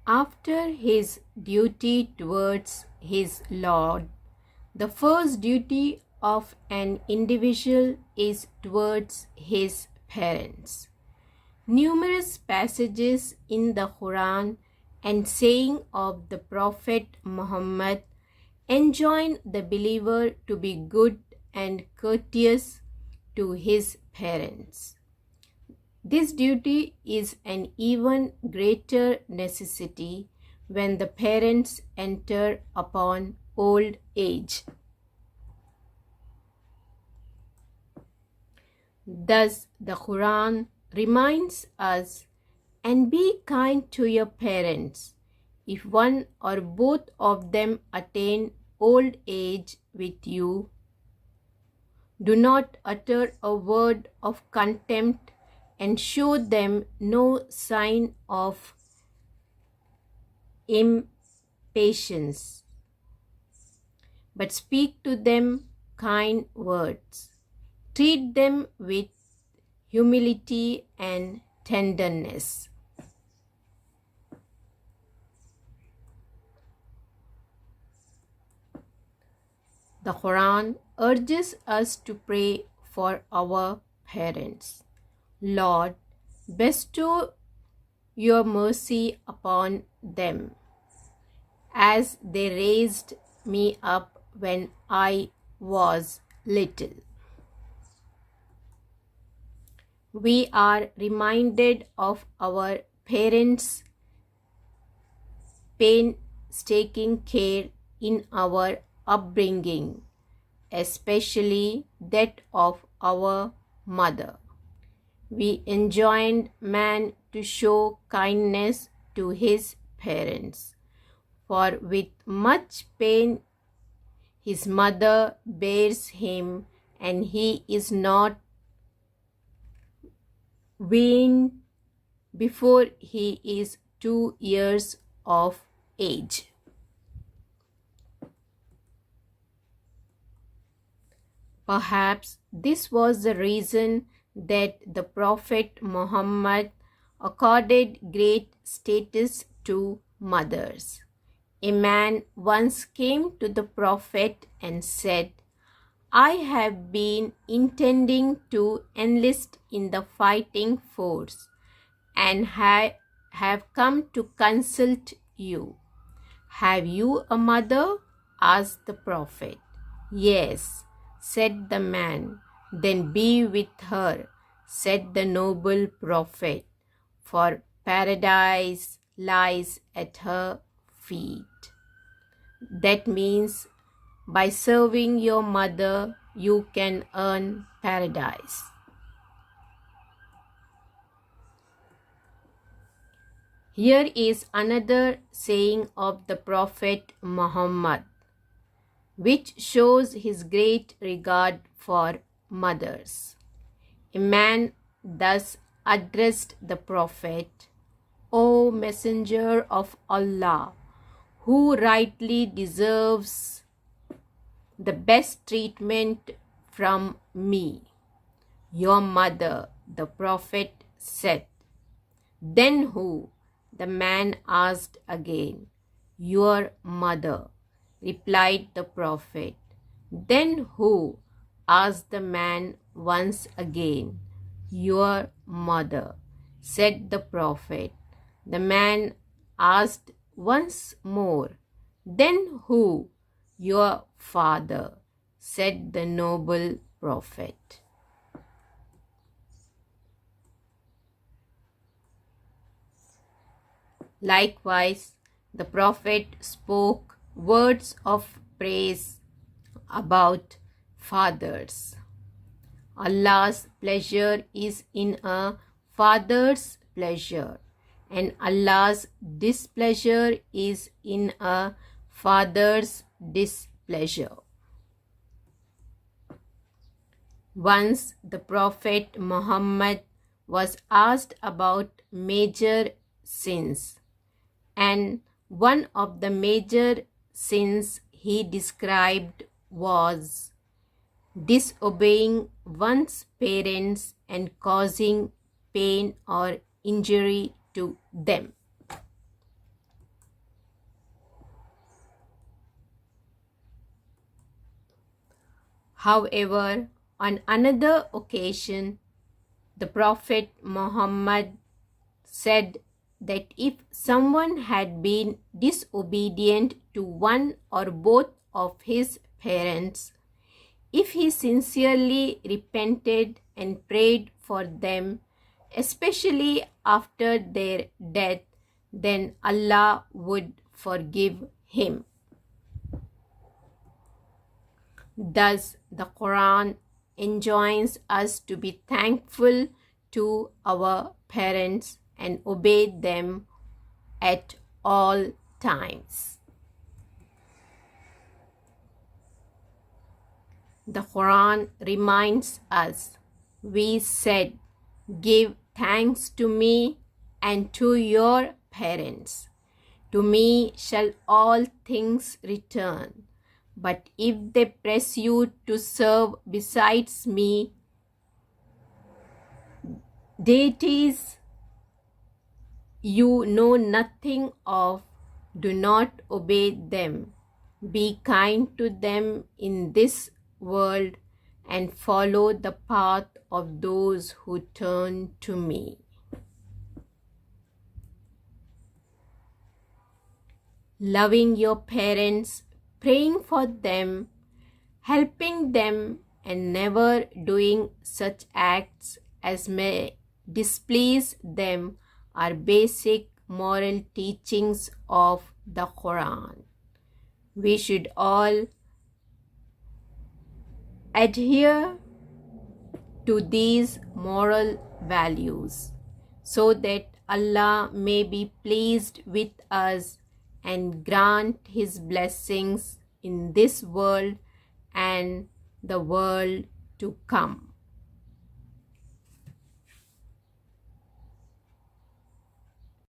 After his duty towards his Lord, the first duty of an individual is towards his parents. Numerous passages in the Quran and saying of the Prophet Muhammad enjoin the believer to be good and courteous to his parents. This duty is an even greater necessity when the parents enter upon old age. Thus, the Quran reminds us, and be kind to your parents. If one or both of them attain old age with you, do not utter a word of contempt and show them no sign of impatience, but speak to them kind words. Treat them with humility and tenderness. The Quran urges us to pray for our parents. Lord, bestow your mercy upon them, as they raised me up when I was little. We are reminded of our parents' painstaking care in our upbringing, especially that of our mother. We enjoined man to show kindness to his parents, for with much pain his mother bears him, and he is not weaned before he is 2 years of age. Perhaps this was the reason that the Prophet Muhammad accorded great status to mothers. A man once came to the Prophet and said, I have been intending to enlist in the fighting force and have come to consult you. Have you a mother? Asked the Prophet. Yes, said the man. Then be with her, said the noble Prophet, for paradise lies at her feet. That means by serving your mother, you can earn paradise. Here is another saying of the Prophet Muhammad, which shows his great regard for mothers. A man thus addressed the Prophet, O Messenger of Allah, who rightly deserves the best treatment from me? Your mother, the Prophet said. Then who? The man asked again. Your mother, replied the Prophet. Then who? Asked the man once again. Your mother, said the Prophet. The man asked once more. Then who? Your father, said the noble Prophet. Likewise, the Prophet spoke words of praise about fathers. Allah's pleasure is in a father's pleasure, and Allah's displeasure is in a father's displeasure. Once the Prophet Muhammad was asked about major sins, and one of the major sins he described was disobeying one's parents and causing pain or injury to them. However, on another occasion, the Prophet Muhammad said that if someone had been disobedient to one or both of his parents, if he sincerely repented and prayed for them, especially after their death, then Allah would forgive him. Thus, the Quran enjoins us to be thankful to our parents and obey them at all times. The Quran reminds us, we said, give thanks to me and to your parents. To me shall all things return. But if they press you to serve besides me, deities you know nothing of, do not obey them. Be kind to them in this world and follow the path of those who turn to me. Loving your parents, praying for them, helping them, and never doing such acts as may displease them are basic moral teachings of the Quran. We should all adhere to these moral values so that Allah may be pleased with us and grant His blessings in this world and the world to come.